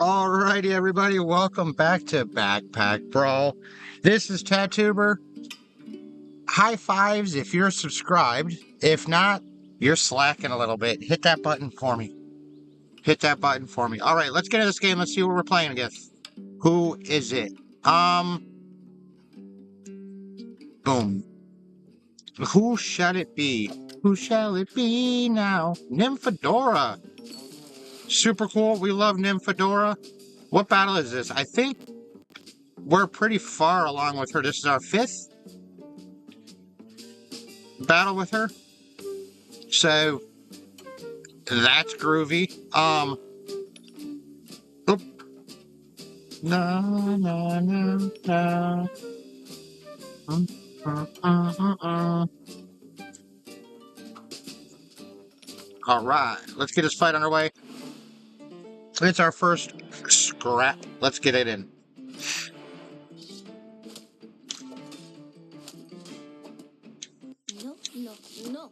Alrighty, everybody, welcome back to Backpack Brawl. This is Tattoober. High fives if you're subscribed. If not, you're slacking a little bit. Hit that button for me. Hit that button for me. Alright, let's get into this game. Let's see what we're playing against. Who is it? Boom. Who shall it be? Who shall it be now? Nymphedora. Super cool. We love Nymphedora. What battle is this? I think we're pretty far along with her. This is our 5th battle with her. So that's groovy. Oop. No, no, no, no. All right, let's get this fight underway. It's our first scrap. Let's get it in. No.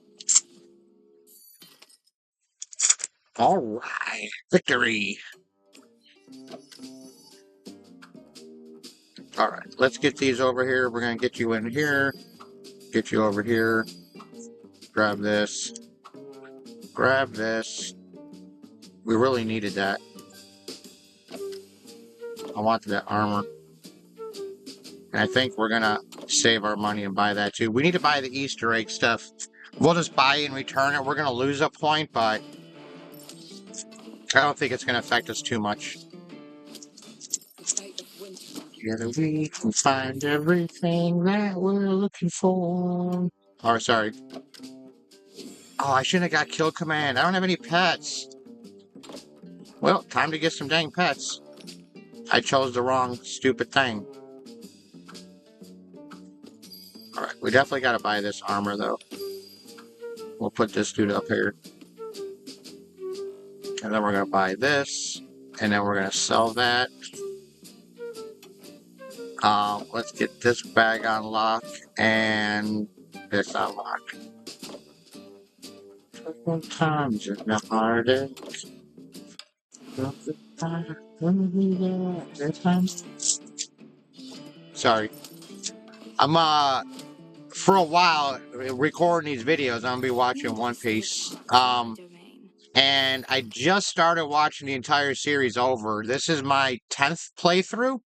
All right, victory. All right, let's get these over here. We're gonna get you in here. Get you over here. Grab this. Grab this. We really needed that. I wanted that armor. And I think we're gonna save our money and buy that too. We need to buy the Easter egg stuff. We'll just buy it and return it. We're gonna lose a point, but I don't think it's gonna affect us too much. Together we can find everything that we're looking for. Oh, sorry. Oh, I shouldn't have got kill command. I don't have any pets. Well, time to get some dang pets. I chose the wrong stupid thing. Alright, we definitely gotta buy this armor though. We'll put this dude up here. And then we're gonna buy this. And then we're gonna sell that. Let's get this bag unlocked and this unlocked. Sometimes in the heartache. Sorry. I'm for a while recording these videos, I'm gonna be watching One Piece. And I just started watching the entire series over. This is my 10th playthrough.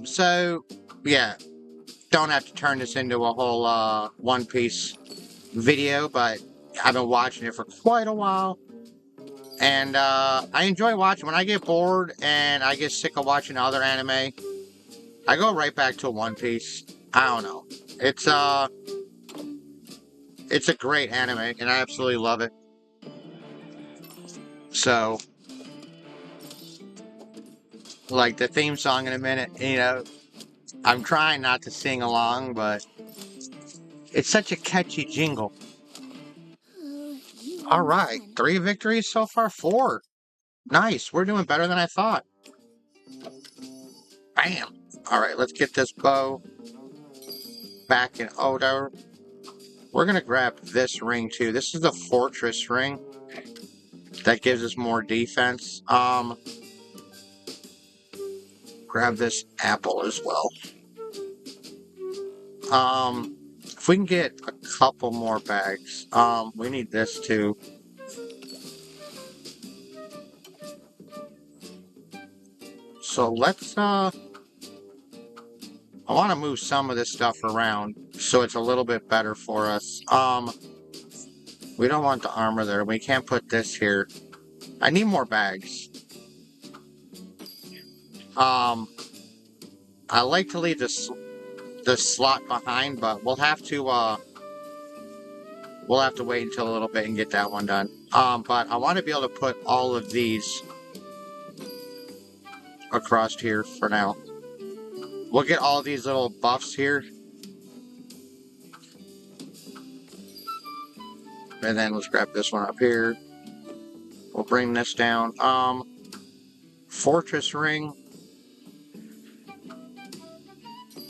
So yeah, don't have to turn this into a whole One Piece video, but I've been watching it for quite a while. And I enjoy watching. When I get bored and I get sick of watching other anime, I go right back to One Piece. I don't know. It's a great anime, and I absolutely love it. So, like the theme song in a minute, you know, I'm trying not to sing along, but it's such a catchy jingle. All right, 3 victories so far, 4. Nice, we're doing better than I thought. Bam. All right, let's get this bow back in order. We're gonna grab this ring too. This is the fortress ring. That gives us more defense. Grab this apple as well. If we can get a couple more bags. We need this too. So let's, I want to move some of this stuff around so it's a little bit better for us. We don't want the armor there. We can't put this here. I need more bags. I like to leave this slot behind, but we'll have to wait until a little bit and get that one done. But I want to be able to put all of these across here for now. We'll get all these little buffs here. And then let's grab this one up here. We'll bring this down. Fortress ring.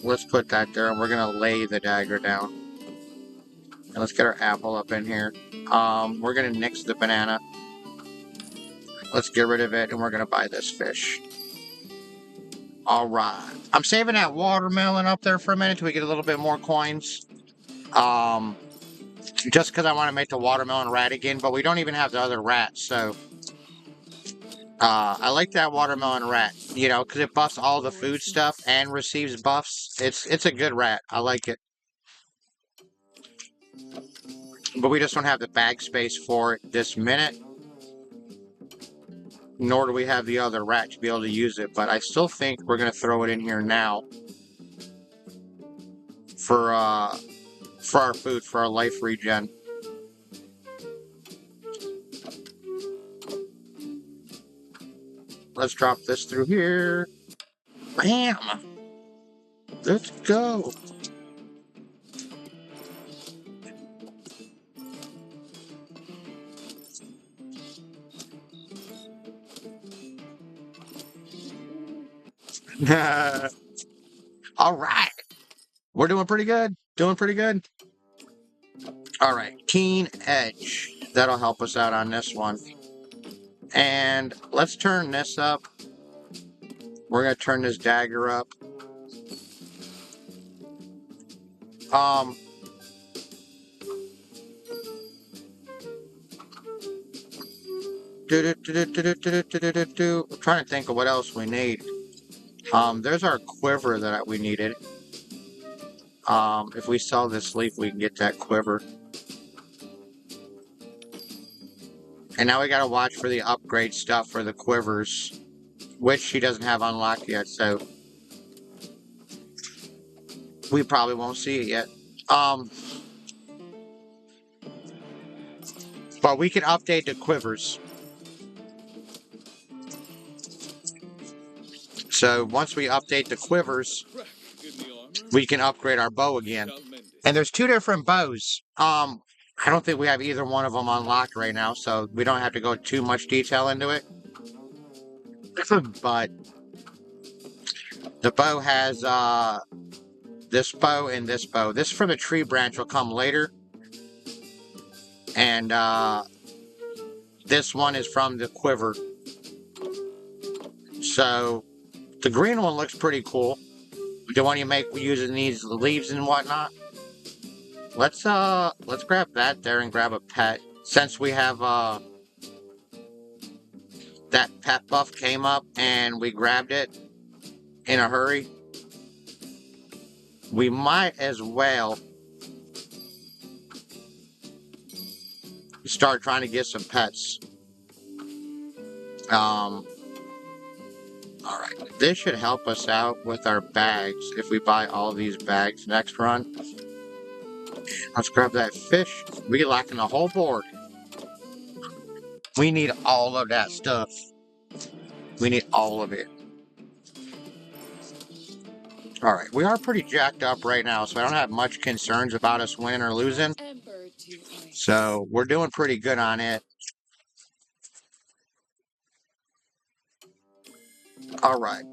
Let's put that there, and we're gonna lay the dagger down. And let's get our apple up in here. We're gonna nix the banana. Let's get rid of it, and we're going to buy this fish. All right. I'm saving that watermelon up there for a minute till we get a little bit more coins. Just because I want to make the watermelon rat again, but we don't even have the other rat, so... I like that watermelon rat, you know, because it buffs all the food stuff and receives buffs. It's a good rat. I like it. But we just don't have the bag space for it this minute. Nor do we have the other rat to be able to use it. But I still think we're going to throw it in here now. For our food, for our life regen. Let's drop this through here. Bam! Let's go. All right. We're doing pretty good. Doing pretty good. All right. Keen Edge. That'll help us out on this one. And let's turn this up. We're going to turn this dagger up. I'm trying to think of what else we need. There's our quiver that we needed. If we sell this leaf, we can get that quiver. And now we gotta watch for the upgrade stuff for the quivers, which she doesn't have unlocked yet, so we probably won't see it yet. But we can update the quivers. So once we update the quivers, we can upgrade our bow again. And there's two different bows. I don't think we have either one of them unlocked right now, so we don't have to go too much detail into it. But the bow has this bow and this bow. This from the tree branch will come later. And this one is from the quiver. So the green one looks pretty cool. The one you make using these leaves and whatnot. Let's grab that there and grab a pet. Since we have that pet buff came up and we grabbed it in a hurry, we might as well start trying to get some pets. Alright, this should help us out with our bags if we buy all these bags next run. Let's grab that fish. We're lacking the whole board. We need all of that stuff. We need all of it. Alright, we are pretty jacked up right now, so I don't have much concerns about us winning or losing. So, we're doing pretty good on it. Alright.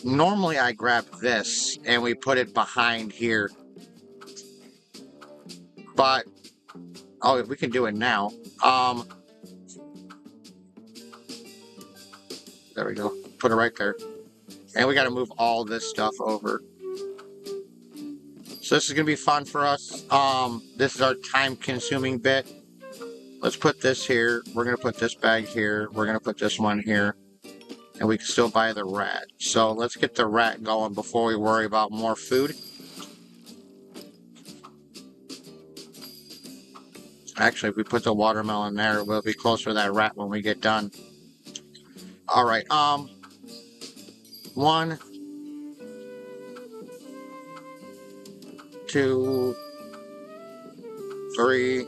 Normally I grab this and we put it behind here. But, oh, we can do it now. There we go. Put it right there. And we got to move all this stuff over. So this is going to be fun for us. This is our time-consuming bit. Let's put this here. We're going to put this bag here. We're going to put this one here. And we can still buy the rat. So let's get the rat going before we worry about more food. Actually, if we put the watermelon there, we'll be closer to that rat when we get done. Alright, 1, 2, 3,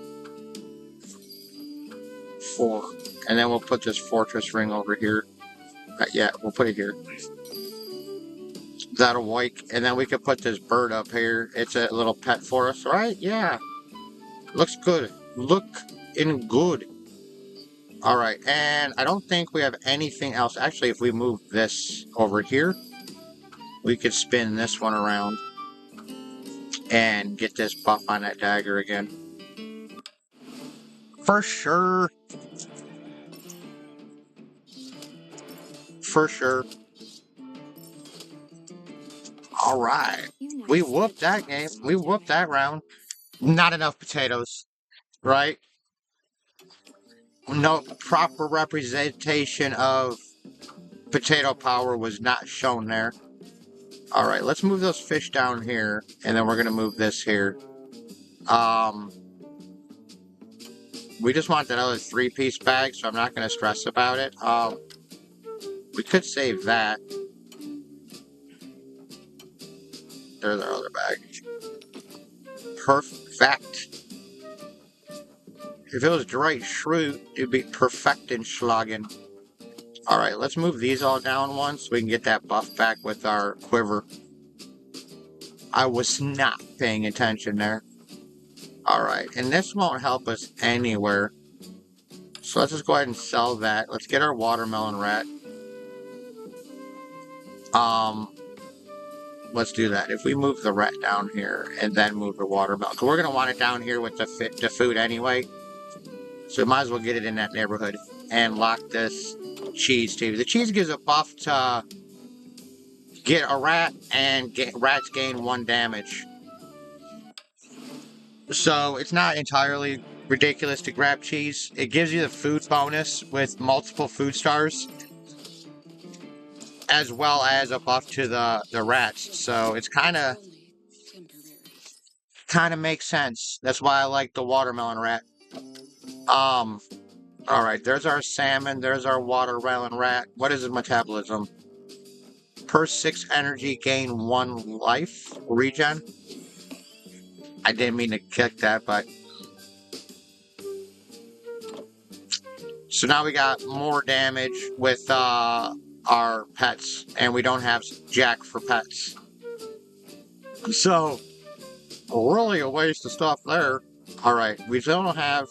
4. And then we'll put this fortress ring over here. Yeah, we'll put it here. That'll work. And then we can put this bird up here. It's a little pet for us, right? Yeah. Looks good. Looking good. Alright, and I don't think we have anything else. Actually, if we move this over here, we could spin this one around and get this buff on that dagger again. For sure. For sure. All right. We whooped that game. We whooped that round. Not enough potatoes, right? No proper representation of potato power was not shown there. All right, let's move those fish down here, and then we're gonna move this here. Um, we just want that other 3-piece bag, so I'm not gonna stress about it. We could save that. There's our other bag. Perfect. If it was Dwight Schrute, it'd be perfect in Schlagen. Alright, let's move these all down once so we can get that buff back with our quiver. I was not paying attention there. Alright, and this won't help us anywhere. So let's just go ahead and sell that. Let's get our watermelon rat. Let's do that. If we move the rat down here and then move the watermelon, because we're going to want it down here with the food anyway. So we might as well get it in that neighborhood and lock this cheese too. The cheese gives a buff to get a rat, and rats gain 1 damage. So it's not entirely ridiculous to grab cheese. It gives you the food bonus with multiple food stars, as well as a buff to the rats. So it's kind of makes sense. That's why I like the watermelon rat. All right, there's our salmon, there's our watermelon rat. What is his metabolism? Per 6 energy, gain 1 life regen. I didn't mean to kick that, but so now we got more damage with our pets, and we don't have Jack for pets. So really a waste of stuff there. All right, we don't have.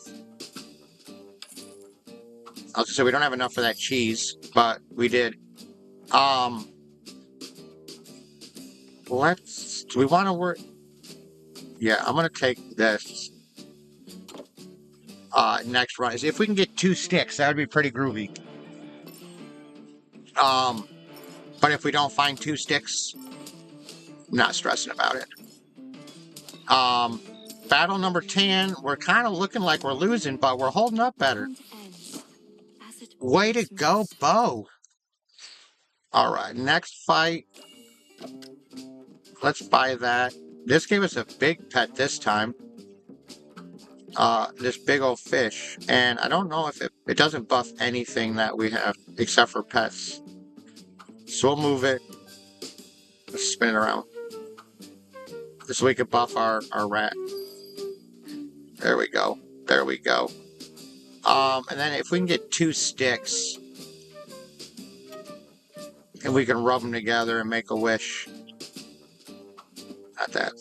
I was gonna say we don't have enough for that cheese, but we did. Let's. Do we want to work? Yeah, I'm gonna take this. Next run is if we can get 2 sticks, that would be pretty groovy. But if we don't find 2 sticks, I'm not stressing about it. Battle number 10. We're kind of looking like we're losing, but we're holding up better. Way to go, Bo. All right, next fight. Let's buy that. This gave us a big pet this time. This big old fish. And I don't know if it doesn't buff anything that we have except for pets. So we'll move it. Let's spin it around. So we can buff our rat. There we go. There we go. And then if we can get 2 sticks, and we can rub them together and make a wish. Not that.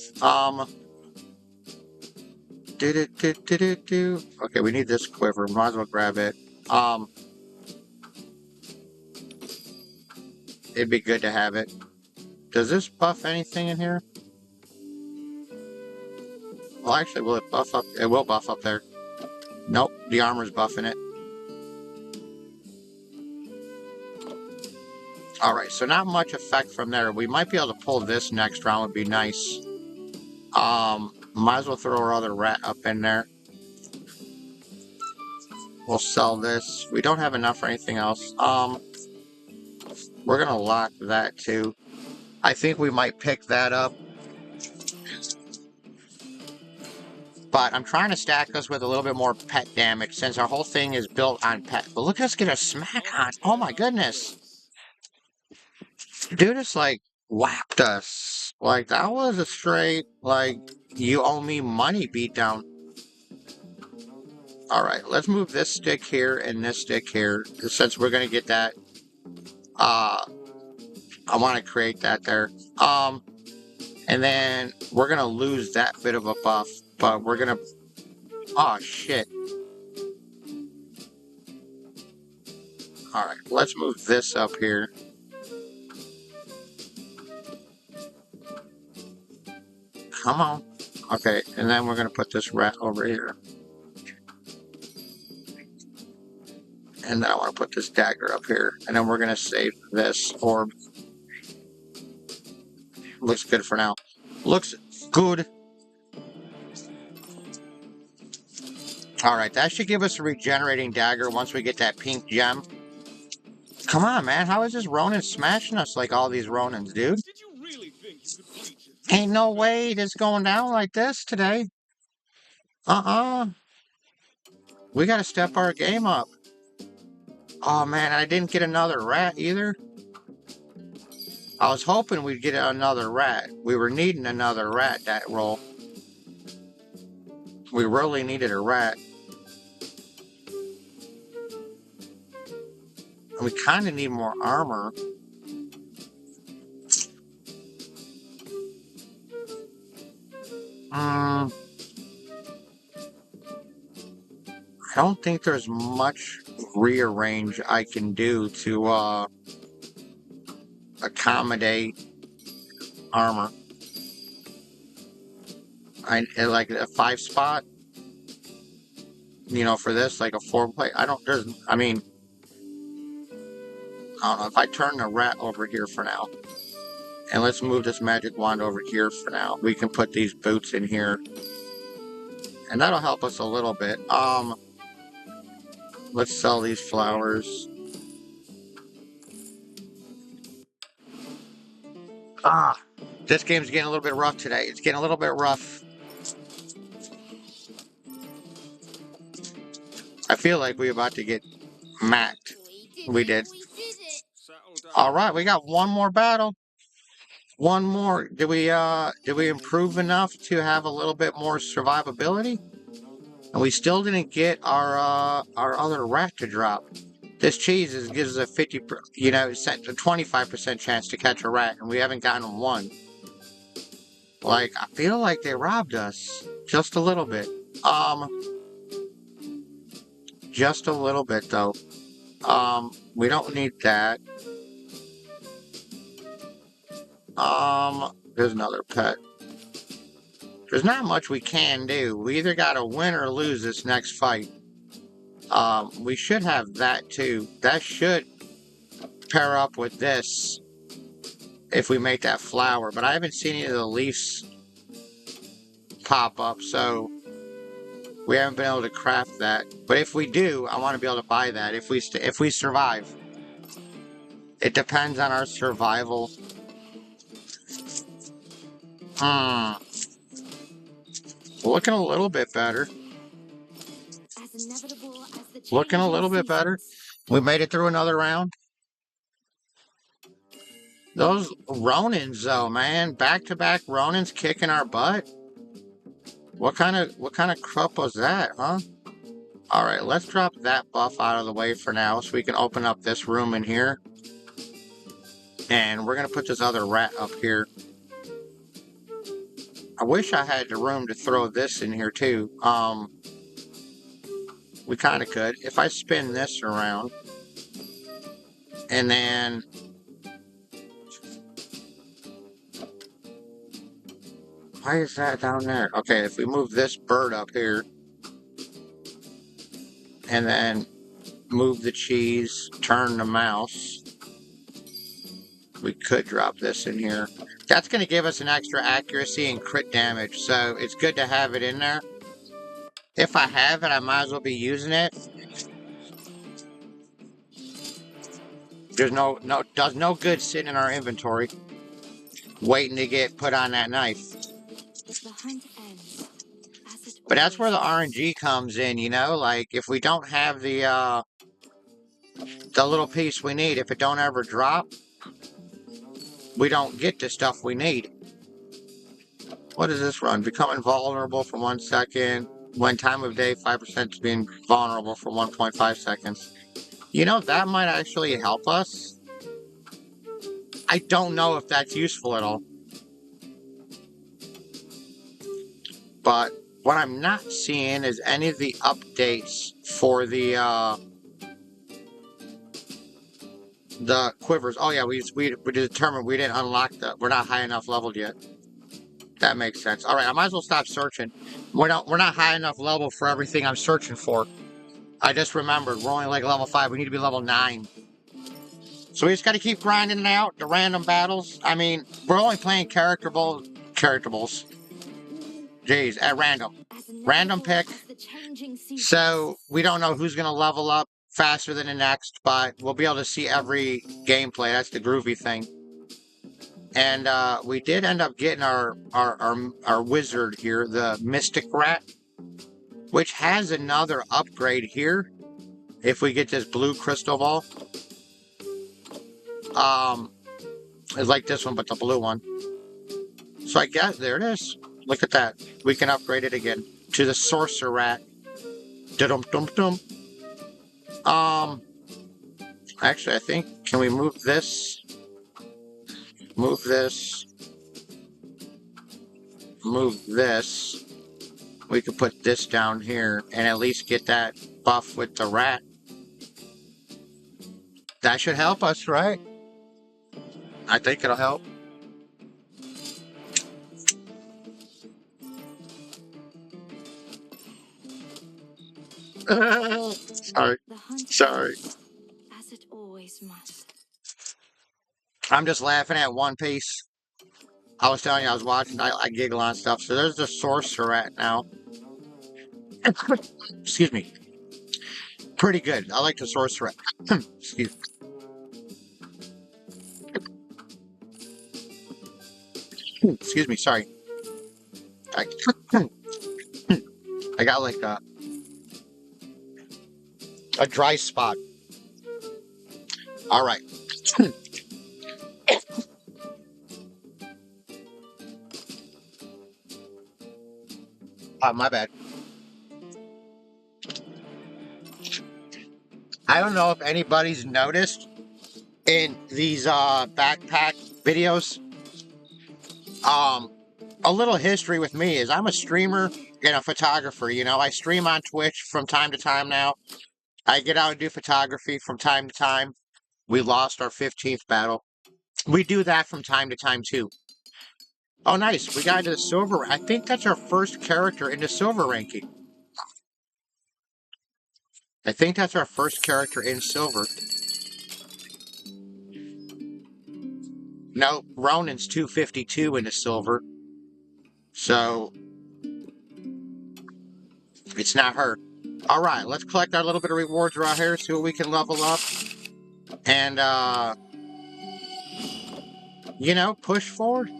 Okay, we need this quiver. Might as well grab it. It'd be good to have it. Does this buff anything in here? Well, actually, will it buff up? It will buff up there. Nope, the armor's buffing it. Alright, so not much effect from there. We might be able to pull this next round, would be nice. Might as well throw our other rat up in there. We'll sell this. We don't have enough for anything else. We're gonna lock that too. I think we might pick that up. But I'm trying to stack us with a little bit more pet damage since our whole thing is built on pet. But look at us get a smack on. Oh my goodness. Dude, it's like whacked us. Like that was a straight, like, you owe me money beatdown. Alright, let's move this stick here and this stick here. Since we're gonna get that. I want to create that there. And then we're gonna lose that bit of a buff. But we're gonna. Oh shit. Alright, let's move this up here. Come on. Okay, and then we're gonna put this rat over here. And then I want to put this dagger up here. And then we're going to save this orb. Looks good for now. Looks good. Alright, that should give us a regenerating dagger once we get that pink gem. Come on, man. How is this Ronin smashing us like all these Ronins, dude? Did you really think you could beat it? Ain't no way it's going down like this today. We gotta step our game up. Oh, man, I didn't get another rat either. I was hoping we'd get another rat. We were needing another rat that roll. We really needed a rat. And we kind of need more armor. I don't think there's much rearrange I can do to accommodate armor. I like a 5 spot, you know, for this, like a 4 play. I don't know if I turn the rat over here for now. And let's move this magic wand over here for now. We can put these boots in here. And that'll help us a little bit. Let's sell these flowers. This game's getting a little bit rough today. It's getting a little bit rough. I feel like we're about to get macked. We did. Alright, we got one more battle. One more. Did we improve enough to have a little bit more survivability? And we still didn't get our other rat to drop. This cheese gives us a 25% chance to catch a rat, and we haven't gotten one. Like, I feel like they robbed us just a little bit. Just a little bit though. We don't need that. There's another pet. There's not much we can do. We either gotta win or lose this next fight. We should have that too. That should pair up with this if we make that flower. But I haven't seen any of the leaves pop up, so we haven't been able to craft that. But if we do, I want to be able to buy that if we survive. It depends on our survival. Looking a little bit better. Looking a little bit better. We made it through another round. Those Ronins, though, man, back-to-back Ronins kicking our butt. What kind of crap was that, huh? All right, let's drop that buff out of the way for now, so we can open up this room in here. And we're gonna put this other rat up here. I wish I had the room to throw this in here too. We kind of could. If I spin this around, and then why is that down there? Okay, if we move this bird up here, and then move the cheese, turn the mouse, we could drop this in here. That's going to give us an extra accuracy and crit damage, so it's good to have it in there. If I have it, I might as well be using it. There's does no good sitting in our inventory, waiting to get put on that knife. But that's where the RNG comes in, you know? Like, if we don't have the little piece we need, if it don't ever drop, we don't get the stuff we need. What does this run? Become invulnerable for 1 second. When time of day, 5% to being vulnerable for 1.5 seconds. You know, that might actually help us. I don't know if that's useful at all. But what I'm not seeing is any of the updates for the quivers. Oh yeah, we determined we didn't unlock we're not high enough leveled yet. That makes sense. All right, I might as well stop searching. We're not high enough level for everything I'm searching for. I just remembered, we're only like level 5. We need to be level 9. So we just got to keep grinding it out, the random battles. I mean, we're only playing character balls. Jeez, at random. Random pick. So we don't know who's going to level up faster than the next, but we'll be able to see every gameplay. That's the groovy thing. And we did end up getting our wizard here, the Mystic Rat, which has another upgrade here. If we get this blue crystal ball. It's like this one, but the blue one. So I guess, there it is. Look at that. We can upgrade it again to the Sorcerer Rat. Da-dum-dum-dum. Actually, I think, can we move this? Move this. Move this. We could put this down here and at least get that buff with the rat. That should help us, right? I think it'll help. Sorry. Sorry. As it always must. I'm just laughing at One Piece. I was telling you I was watching, I giggle on stuff. So there's the Sorcerer Rat now. Excuse me. Pretty good. I like the Sorcerer Rat. Excuse me. Excuse me, sorry. I got like a dry spot. All right. My bad. I don't know if anybody's noticed in these backpack videos. A little history with me is I'm a streamer and a photographer. You know, I stream on Twitch from time to time now. I get out and do photography from time to time. We lost our 15th battle. We do that from time to time too. Oh, nice. We got into the silver. I think that's our first character in the silver ranking. I think that's our first character in silver. No, Ronin's 252 in the silver. So, it's not her. Alright, let's collect our little bit of rewards right here, see what we can level up. And, you know, push forward.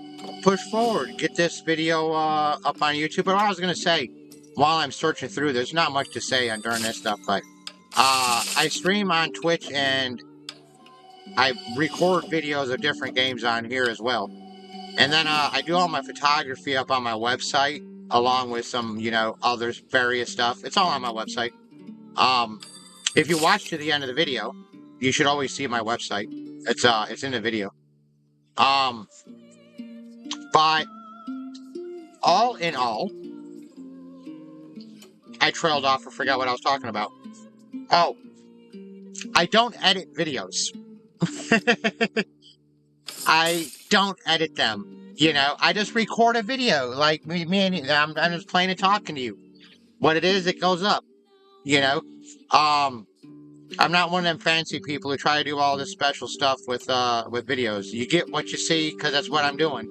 Push forward. Get this video up on YouTube. But what I was going to say, while I'm searching through, there's not much to say during this stuff, but I stream on Twitch and I record videos of different games on here as well. And then I do all my photography up on my website, along with some, you know, other various stuff. It's all on my website. If you watch to the end of the video, you should always see my website. It's in the video. But all in all, I trailed off and forgot what I was talking about. Oh, I don't edit videos. I don't edit them. You know, I just record a video. Like me and I'm just playing and talking to you. What it is, it goes up. You know, I'm not one of them fancy people who try to do all this special stuff with videos. You get what you see because that's what I'm doing.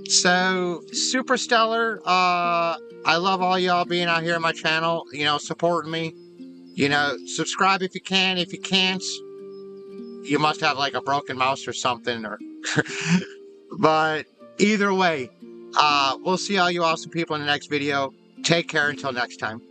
So, Super Stellar, I love all y'all being out here on my channel, you know, supporting me. You know, subscribe if you can. If you can't, you must have like a broken mouse or something. Or but either way, we'll see all you awesome people in the next video. Take care until next time.